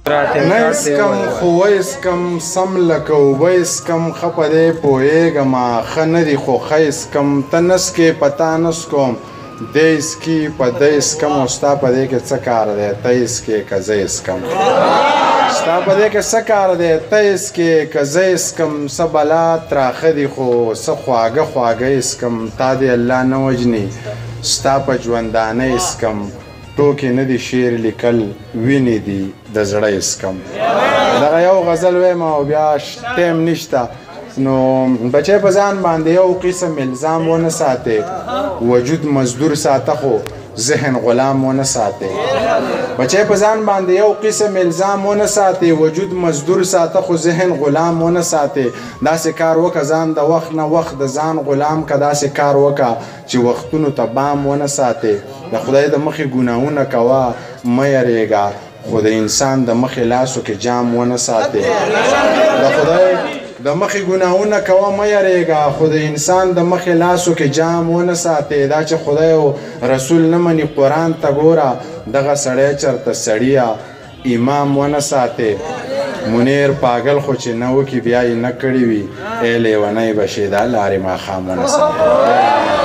نه اسکم خو اسکم سم لکه اوبه اسکم ښه په دی پوهېږمه ښه نه دي خو ښه اسکم ته نسکې په تا نسکوم دی اسکي په دی اسکم او ستا په دی کې څه کار دی ته اسکې که زه اسکم ستا په دی کې څه کار دی ته اسکې که زه اسکم څه بلا تراخه دي خو څه خواږه خواږه اسکم تا دې الله نه وژني ستا په ژوندانه اسکم ټوکې نه دي شعر لیکل وینې دي د زړه اسکم دغه یو غزل وایم او بیا ټایم نشته نو بچی په ځان باندې یو قسم الزام ونه ساتې وجود مزدور ساته خو ذهن غلام ونه ساتې بچی په ځان باندې یو قسم الزام ونه ساتې وجود مزدور ساته خو ذهن غلام ونه ساتې داسې کار وکړه ځان د وخت نه وخت د ځان غلام که داسې کار وکړه چې وختونو ته بام ونه ساتې د خدای د مخې ګناهونه کوه مه یریږه خو د انسان د مخې لاسو کې جام ونه ساتې د خدای د مخې ګناهونه کوه مه یریږه خو د انسان د مخې لاسو کې جام ونه ساتې دا چې خدای او رسول نه مني قرآن ته ګوره دغه سړی چرته سړیه امام ونه ساتې منیر پاگل خو چې نه وکړي بیا یې نه کړي وي ای لیونی به شې دا لارې ماښام ونه ساتې